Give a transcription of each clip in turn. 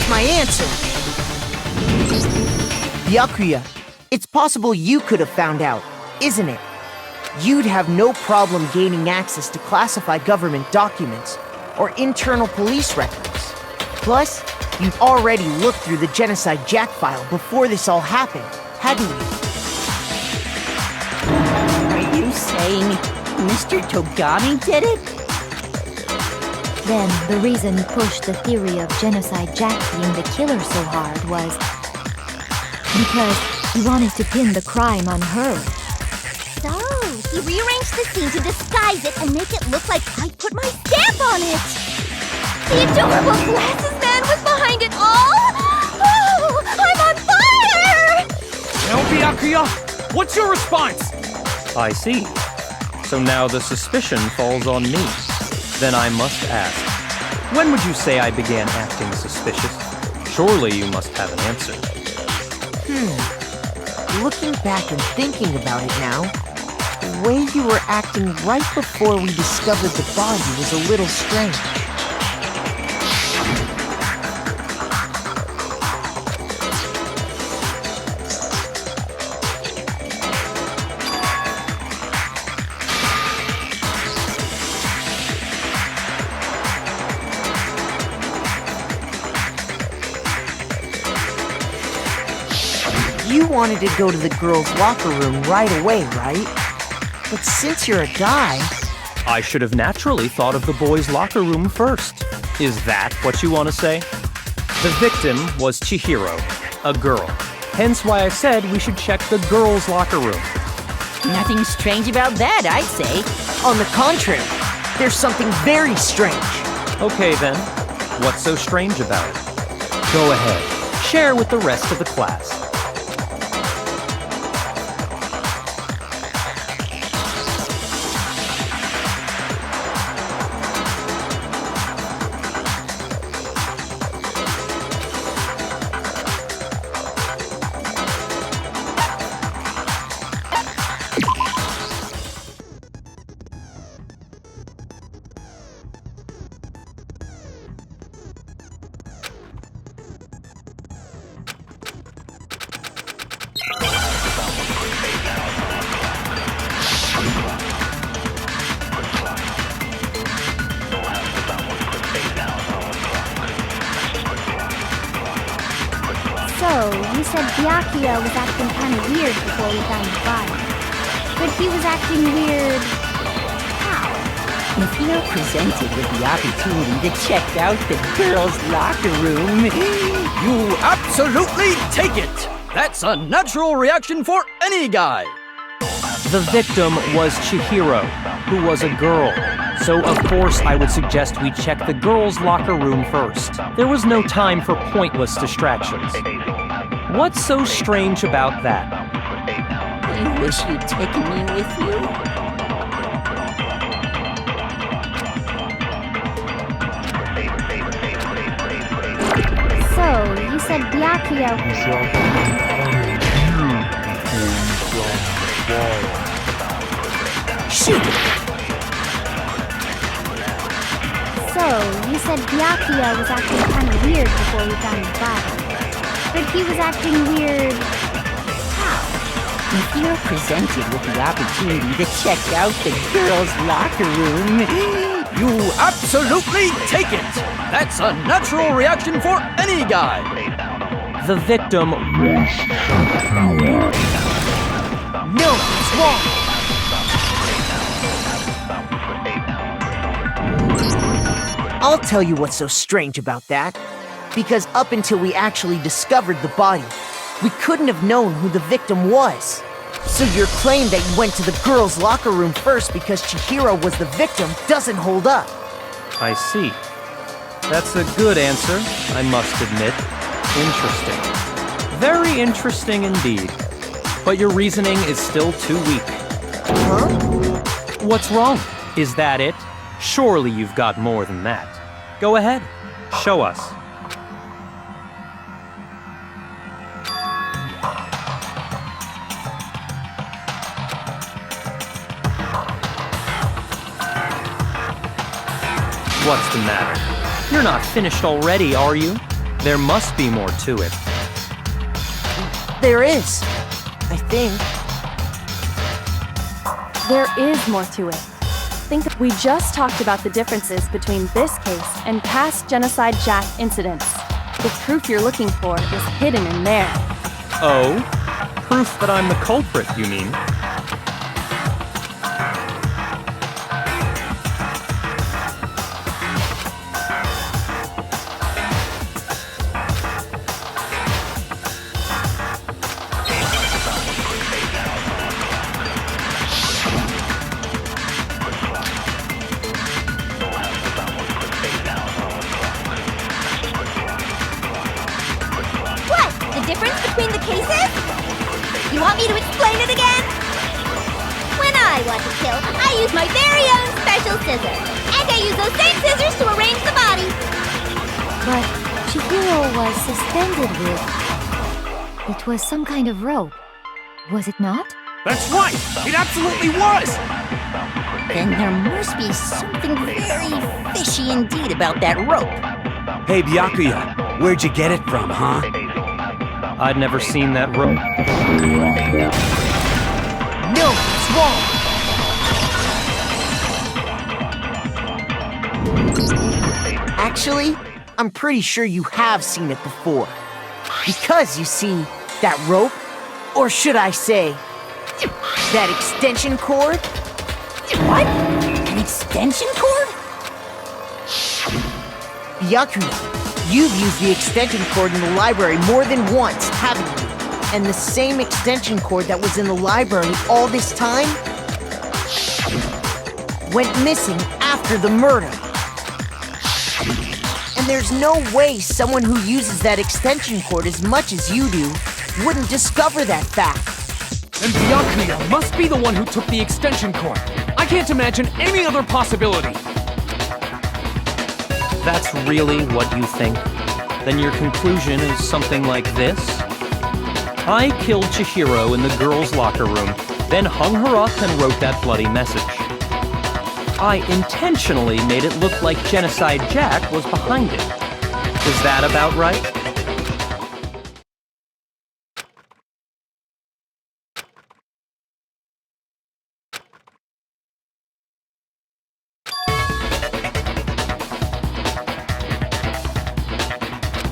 Here's my answer. Byakuya, it's possible you could have found out, isn't it? You'd have no problem gaining access to classified government documents or internal police records. Plus, you'd already looked through the Genocide Jack file before this all happened, hadn't you? Are you saying Mr. Togami did it? Then, the reason he pushed the theory of Genocide Jack being the killer so hard was because he wanted to pin the crime on her. So, he rearranged the scene to disguise it and make it look like I put my stamp on it! The adorable glasses man was behind it all! Oh, I'm on fire! Now, Byakuya, what's your response? I see. So now the suspicion falls on me. Then I must ask, when would you say I began acting suspicious? Surely you must have an answer. Looking back and thinking about it now, the way you were acting right before we discovered the body was a little strange. You wanted to go to the girls' locker room right away, right? But since you're a guy... I should have naturally thought of the boys' locker room first. Is that what you want to say? The victim was Chihiro, a girl. Hence why I said we should check the girls' locker room. Nothing strange about that, I'd say. On the contrary, there's something very strange. Okay then, what's so strange about it? Go ahead, share with the rest of the class. So, you said Byakuya was acting kind of weird before we found the body. But he was acting weird... how? If you're presented with the opportunity to check out the girls' locker room... You absolutely take it! That's a natural reaction for any guy! The victim was Chihiro, who was a girl. So of course I would suggest we check the girls' locker room first. There was no time for pointless distractions. What's so strange about that? I wish you'd taken me with you. So, you said Byakuya... Shoot! So, you said Byakuya was acting kind of weird before we found the body. But he was acting weird... how? If you're presented with the opportunity to check out the girls' locker room... You absolutely take it! That's a natural reaction for any guy! The victim was... No, it's wrong! I'll tell you what's so strange about that. Because up until we actually discovered the body, we couldn't have known who the victim was. So your claim that you went to the girls' locker room first because Chihiro was the victim doesn't hold up. I see. That's a good answer, I must admit. Interesting. Very interesting indeed. But your reasoning is still too weak. Huh? What's wrong? Is that it? Surely you've got more than that. Go ahead, show us. What's the matter? You're not finished already, are you? There must be more to it. There is, I think. There is more to it. We just talked about the differences between this case and past Genocide Jack incidents. The proof you're looking for is hidden in there. Oh? Proof that I'm the culprit, you mean? What? The difference between the cases? You want me to explain it again? When I want to kill, I use my very own special scissors. And I use those same scissors to arrange the body. But Chihiro was suspended with... It was some kind of rope. Was it not? That's right! It absolutely was! Then there must be something very fishy indeed about that rope. Hey, Byakuya, where'd you get it from, huh? I'd never seen that rope. No, it's wrong! Actually, I'm pretty sure you have seen it before. Because, you see, that rope, or should I say, that extension cord? What? An extension cord? Byakuya, you've used the extension cord in the library more than once, haven't you? And the same extension cord that was in the library all this time went missing after the murder. And there's no way someone who uses that extension cord as much as you do wouldn't discover that fact. And Byakuya must be the one who took the extension cord. I can't imagine any other possibility. That's really what you think? Then your conclusion is something like this? I killed Chihiro in the girls' locker room, then hung her up and wrote that bloody message. I intentionally made it look like Genocide Jack was behind it. Is that about right?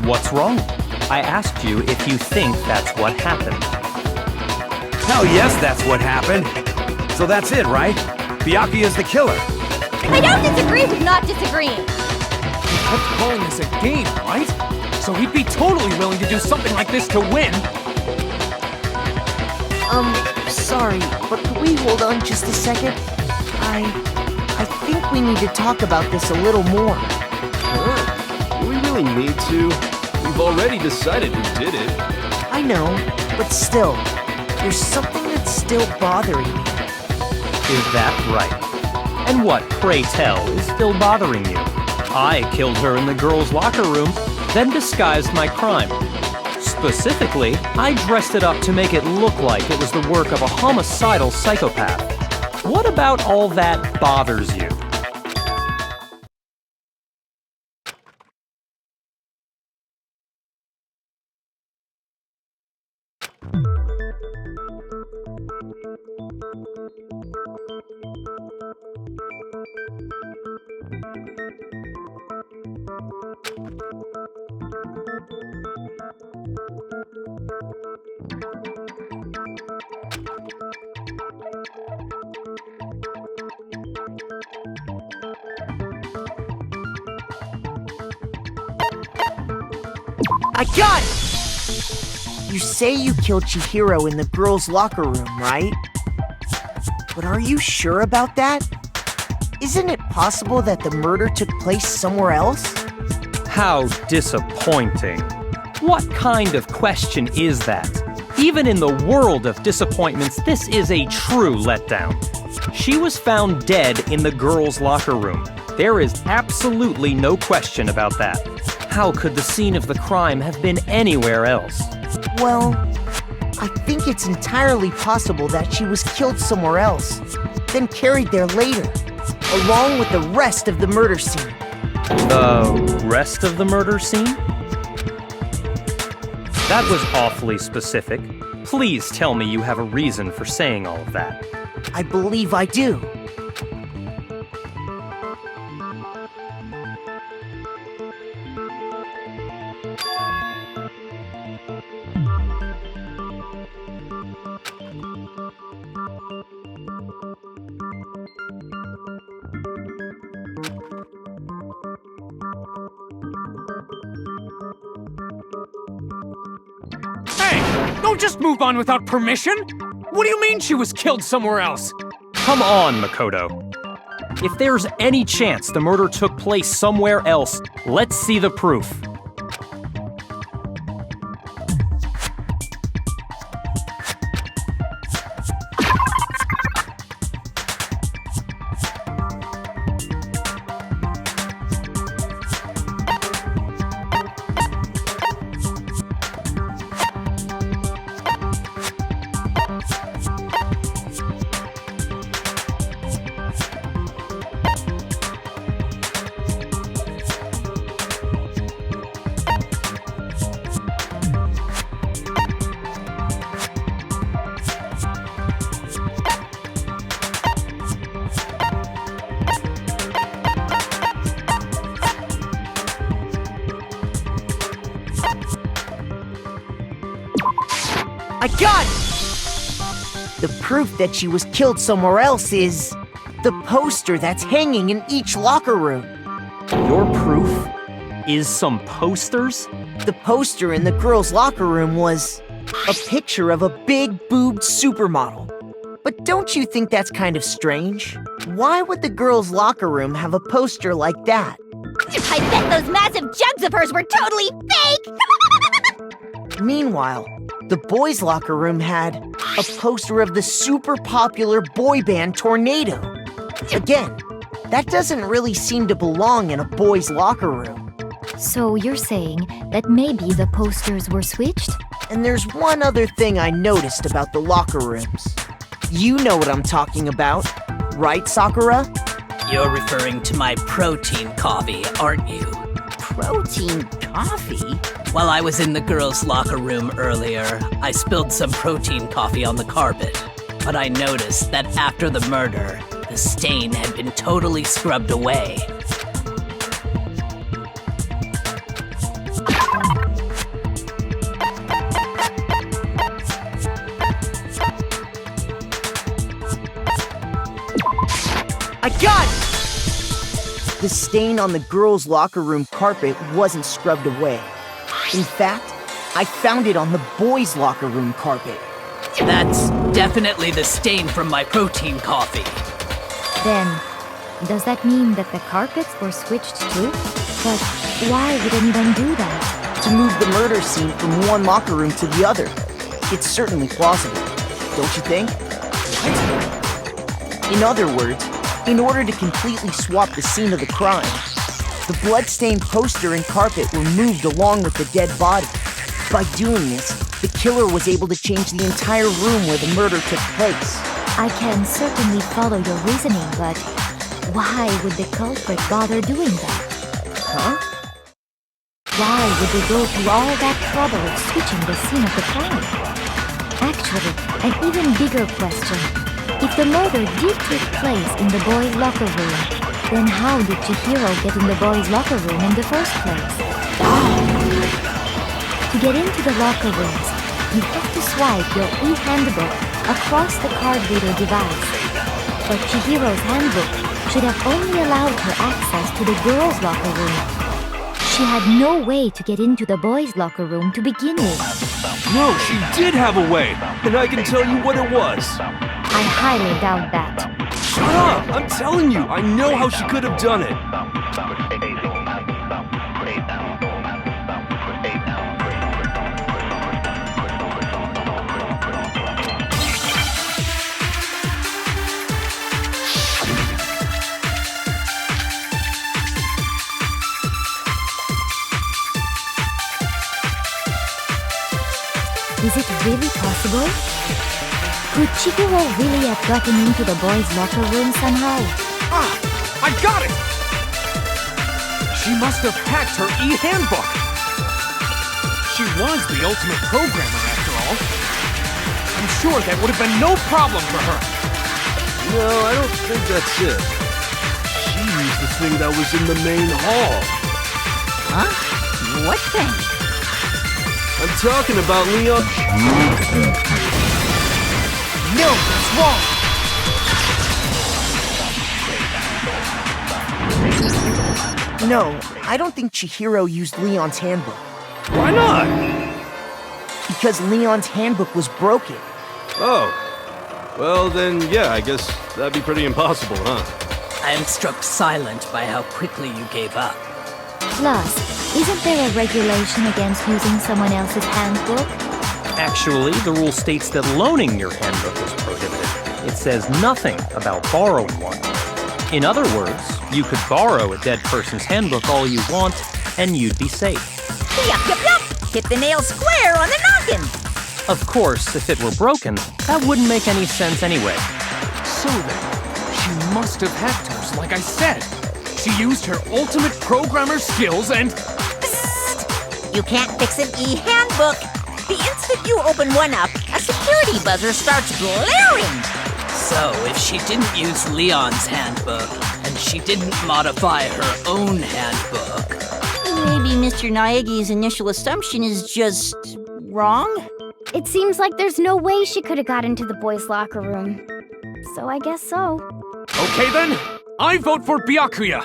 What's wrong? I asked you if you think that's what happened. Hell yes, that's what happened. So that's it, right? Byakuya's the killer. I don't disagree with not disagreeing. He kept calling this a game, right? So he'd be totally willing to do something like this to win. Sorry, but could we hold on just a second? I think we need to talk about this a little more. Do we really need to? We've already decided who did it. I know, but still, there's something that's still bothering me. Is that right? And what, pray tell, is still bothering you? I killed her in the girls' locker room, then disguised my crime. Specifically, I dressed it up to make it look like it was the work of a homicidal psychopath. What about all that bothers you? I got it! You say you killed Chihiro in the girls' locker room, right? But are you sure about that? Isn't it possible that the murder took place somewhere else? How disappointing. What kind of question is that? Even in the world of disappointments, this is a true letdown. She was found dead in the girls' locker room. There is absolutely no question about that. How could the scene of the crime have been anywhere else? Well, I think it's entirely possible that she was killed somewhere else, then carried there later, along with the rest of the murder scene. The rest of the murder scene? That was awfully specific. Please tell me you have a reason for saying all of that. I believe I do. Hey, don't just move on without permission! What do you mean she was killed somewhere else? Come on, Makoto. If there's any chance the murder took place somewhere else, let's see the proof. I got it! The proof that she was killed somewhere else is the poster that's hanging in each locker room. Your proof is some posters? The poster in the girls' locker room was a picture of a big-boobed supermodel. But don't you think that's kind of strange? Why would the girls' locker room have a poster like that? I bet those massive jugs of hers were totally fake! Meanwhile, the boys' locker room had a poster of the super popular boy band Tornado. Again, that doesn't really seem to belong in a boys' locker room. So you're saying that maybe the posters were switched? And there's one other thing I noticed about the locker rooms. You know what I'm talking about, right, Sakura? You're referring to my protein coffee, aren't you? Protein coffee? While I was in the girls' locker room earlier, I spilled some protein coffee on the carpet. But I noticed that after the murder, the stain had been totally scrubbed away. I got it! The stain on the girls' locker room carpet wasn't scrubbed away. In fact, I found it on the boys' locker room carpet. That's definitely the stain from my protein coffee. Then, does that mean that the carpets were switched too? But why would anyone do that? To move the murder scene from one locker room to the other. It's certainly plausible, don't you think? In other words, in order to completely swap the scene of the crime, the blood-stained poster and carpet were moved along with the dead body. By doing this, the killer was able to change the entire room where the murder took place. I can certainly follow your reasoning, but why would the culprit bother doing that? Huh? Why would they go through all that trouble of switching the scene of the crime? Actually, an even bigger question. If the murder did take place in the boys' locker room, then how did Chihiro get in the boys' locker room in the first place? To get into the locker rooms, you have to swipe your e-handbook across the card reader device. But Chihiro's handbook should have only allowed her access to the girls' locker room. She had no way to get into the boys' locker room to begin with. No, she did have a way, and I can tell you what it was. I highly doubt that. Shut up! I'm telling you, I know how she could have done it. Is it really possible? Could Chihiro really have gotten into the boys' locker room somehow? Ah! I got it! She must have hacked her e-handbook! She was the ultimate programmer, after all. I'm sure that would have been no problem for her. No, I don't think that's it. She used the thing that was in the main hall. Huh? What thing? I'm talking about Leon. No, it's wrong. No, I don't think Chihiro used Leon's handbook. Why not? Because Leon's handbook was broken. Oh. Well, then, yeah, I guess that'd be pretty impossible, huh? I am struck silent by how quickly you gave up. Plus, isn't there a regulation against using someone else's handbook? Actually, the rule states that loaning your handbook is prohibited. It says nothing about borrowing one. In other words, you could borrow a dead person's handbook all you want, and you'd be safe. Yup, yup, yup! Hit the nail square on the noggin! Of course, if it were broken, that wouldn't make any sense anyway. So then, she must have hacked hers, like I said. She used her ultimate programmer skills and... Psst! You can't fix an e-handbook! The instant you open one up, a security buzzer starts blaring! So, if she didn't use Leon's handbook, and she didn't modify her own handbook... Maybe Mr. Naegi's initial assumption is just... wrong? It seems like there's no way she could have got into the boys' locker room. So I guess so. Okay then, I vote for Byakuya!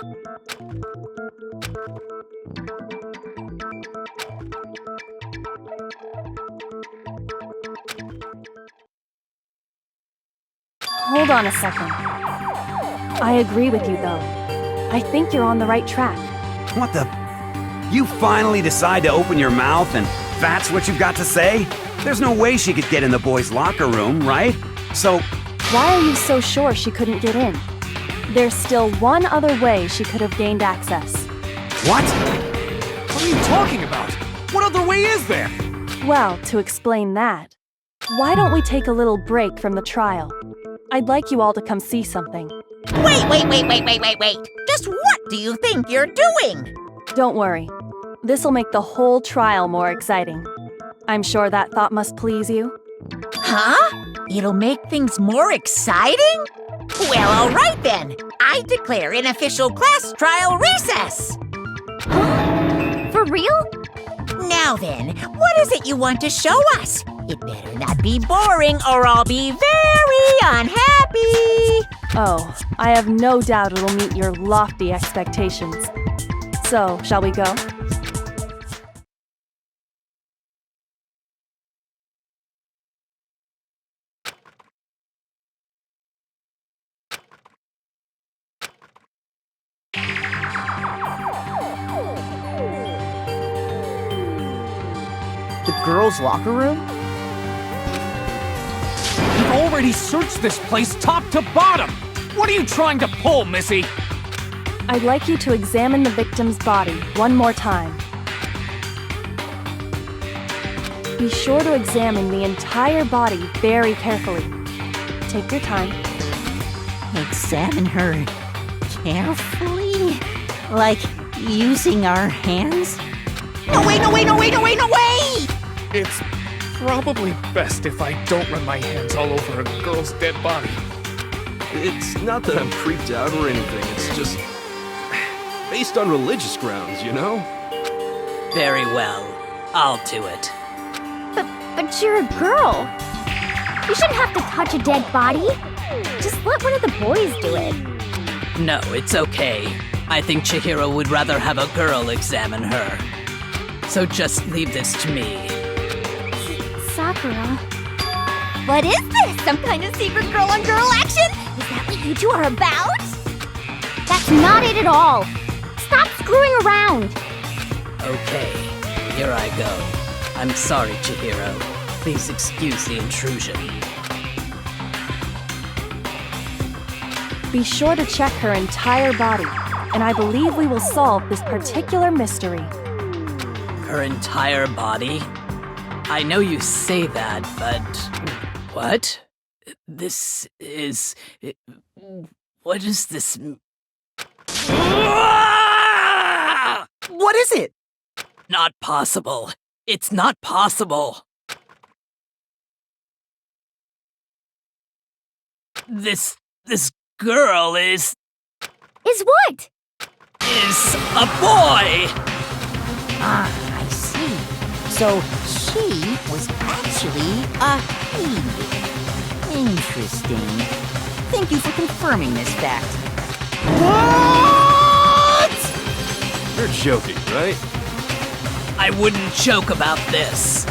Hold on a second. I agree with you, though. I think you're on the right track. What the? You finally decide to open your mouth and that's what you've got to say? There's no way she could get in the boys' locker room, right? So... Why are you so sure she couldn't get in? There's still one other way she could have gained access. What? What are you talking about? What other way is there? Well, to explain that, why don't we take a little break from the trial? I'd like you all to come see something. Wait! Just what do you think you're doing? Don't worry. This'll make the whole trial more exciting. I'm sure that thought must please you. Huh? It'll make things more exciting? Well, all right then. I declare an official class trial recess. For real? Now then, what is it you want to show us? It better not be boring or I'll be very unhappy. Oh, I have no doubt it'll meet your lofty expectations. So, shall we go? The girls' locker room? We've already searched this place top to bottom! What are you trying to pull, Missy? I'd like you to examine the victim's body one more time. Be sure to examine the entire body very carefully. Take your time. Examine her carefully? Like using our hands? No way! It's probably best if I don't run my hands all over a girl's dead body. It's not that I'm creeped out or anything, it's just... based on religious grounds, you know? Very well. I'll do it. But you're a girl. You shouldn't have to touch a dead body. Just let one of the boys do it. No, it's okay. I think Chihiro would rather have a girl examine her. So just leave this to me. Sakura. What is this? Some kind of secret girl-on-girl action? Is that what you two are about? That's not it at all. Stop screwing around. Okay, here I go. I'm sorry, Chihiro. Please excuse the intrusion. Be sure to check her entire body, and I believe we will solve this particular mystery. Her entire body? I know you say that, but... What? This is... What is this... What is it? Not possible. It's not possible. This girl is what? a boy! Ah, I see. So she was actually a he. Interesting. Thank you for confirming this fact. You're joking, right? I wouldn't joke about this.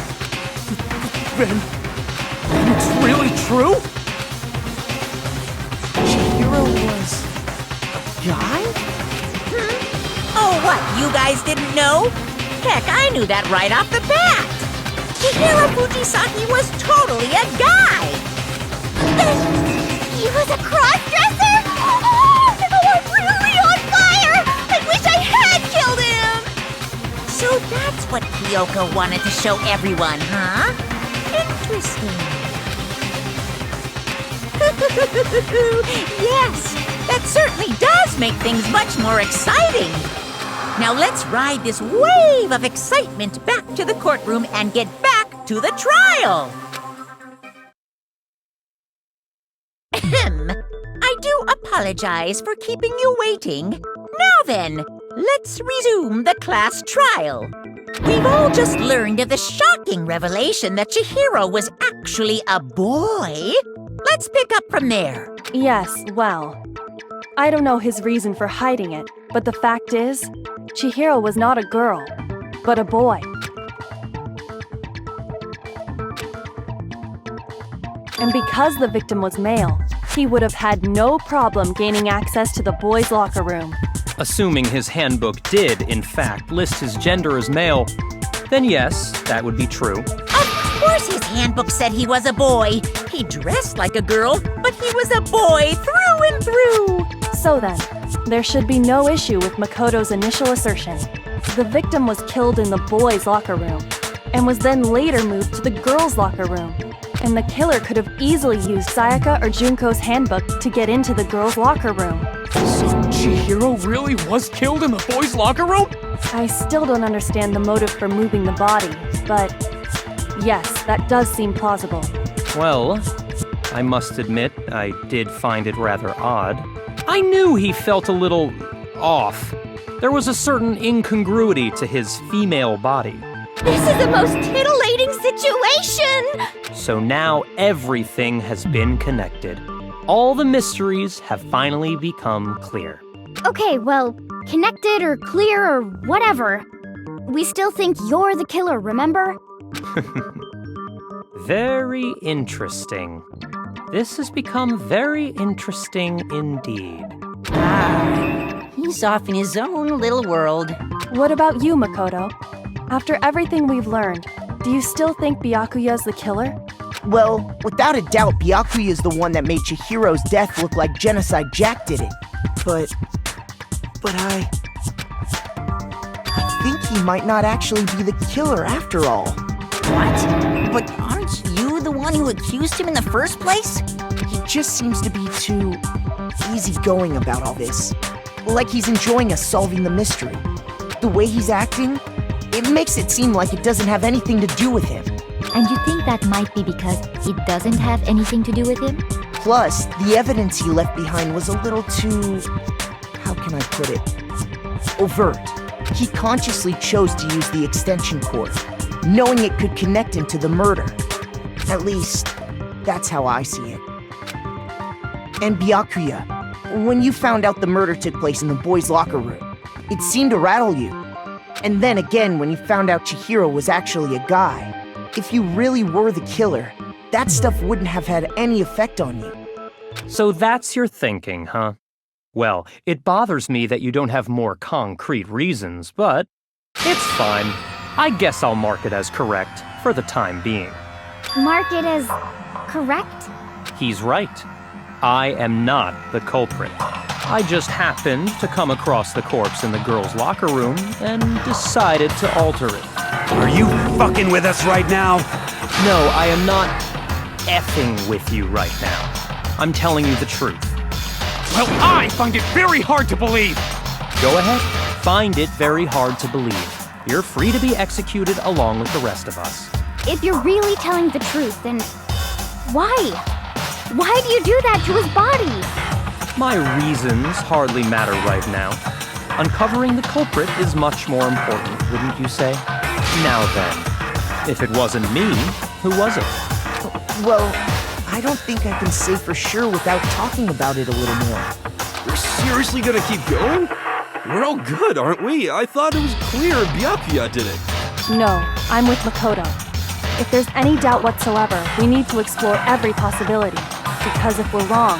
Then it's really true? Chihiro was a guy? Oh, what? You guys didn't know? Heck, I knew that right off the bat. Chihiro Fujisaki was totally a guy. He was a cross-dresser? Oh, I'm really on fire! I wish I had killed him! So that's what Kyoko wanted to show everyone, huh? Interesting. Yes, that certainly does make things much more exciting. Now let's ride this wave of excitement back to the courtroom and get back to the trial. I do apologize for keeping you waiting. Now then, let's resume the class trial. We've all just learned of the shocking revelation that Chihiro was actually a boy. Let's pick up from there. Yes, well, I don't know his reason for hiding it, but the fact is, Chihiro was not a girl, but a boy. And because the victim was male, he would have had no problem gaining access to the boys' locker room. Assuming his handbook did, in fact, list his gender as male, then yes, that would be true. Of course his handbook said he was a boy. He dressed like a girl, but he was a boy through and through. So then, there should be no issue with Makoto's initial assertion. The victim was killed in the boys' locker room, and was then later moved to the girls' locker room. And the killer could have easily used Sayaka or Junko's handbook to get into the girls' locker room. So Chihiro really was killed in the boys' locker room? I still don't understand the motive for moving the body, but yes, that does seem plausible. Well, I must admit, I did find it rather odd. I knew he felt a little off. There was a certain incongruity to his female body. This is the most titillating situation! So now everything has been connected. All the mysteries have finally become clear. Okay, well, connected or clear or whatever. We still think you're the killer, remember? Very interesting. This has become very interesting indeed. He's off in his own little world. What about you, Makoto? After everything we've learned, do you still think Byakuya's the killer? Well, without a doubt, Byakuya is the one that made Chihiro's death look like Genocide Jack did it. But I think he might not actually be the killer after all. What? But aren't you the one who accused him in the first place? He just seems to be too easygoing about all this. Like he's enjoying us solving the mystery. The way he's acting, it makes it seem like it doesn't have anything to do with him. And you think that might be because it doesn't have anything to do with him? Plus, the evidence he left behind was a little too... how can I put it? Overt. He consciously chose to use the extension cord, knowing it could connect him to the murder. At least, that's how I see it. And Byakuya, when you found out the murder took place in the boys' locker room, it seemed to rattle you. And then again, when you found out Chihiro was actually a guy, if you really were the killer, that stuff wouldn't have had any effect on you. So that's your thinking, huh? Well, it bothers me that you don't have more concrete reasons, but it's fine. I guess I'll mark it as correct for the time being. Mark it as correct? He's right. I am not the culprit. I just happened to come across the corpse in the girls' locker room and decided to alter it. Are you fucking with us right now? No, I am not effing with you right now. I'm telling you the truth. Well, I find it very hard to believe. Go ahead, find it very hard to believe. You're free to be executed along with the rest of us. If you're really telling the truth, then why? Why do you do that to his body? My reasons hardly matter right now. Uncovering the culprit is much more important, wouldn't you say? Now then, if it wasn't me, who was it? Well, I don't think I can say for sure without talking about it a little more. We're seriously gonna keep going? We're all good, aren't we? I thought it was clear Byakuya did it. No, I'm with Makoto. If there's any doubt whatsoever, we need to explore every possibility. Because if we're wrong,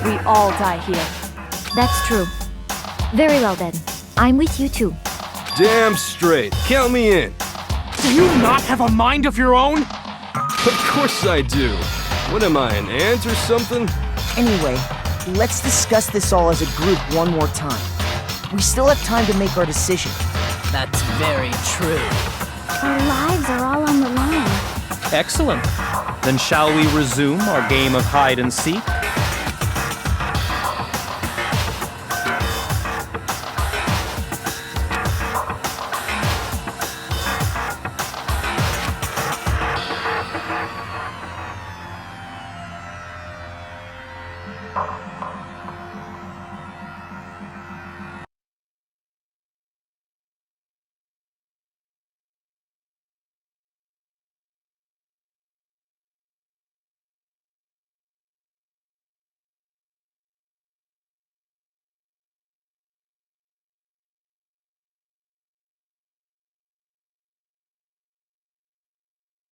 we all die here. That's true. Very well then. I'm with you too. Damn straight. Count me in. Do you not have a mind of your own? Of course I do. What am I, an ant or something? Anyway, let's discuss this all as a group one more time. We still have time to make our decision. That's very true. Our lives are all on the line. Excellent. Then shall we resume our game of hide and seek?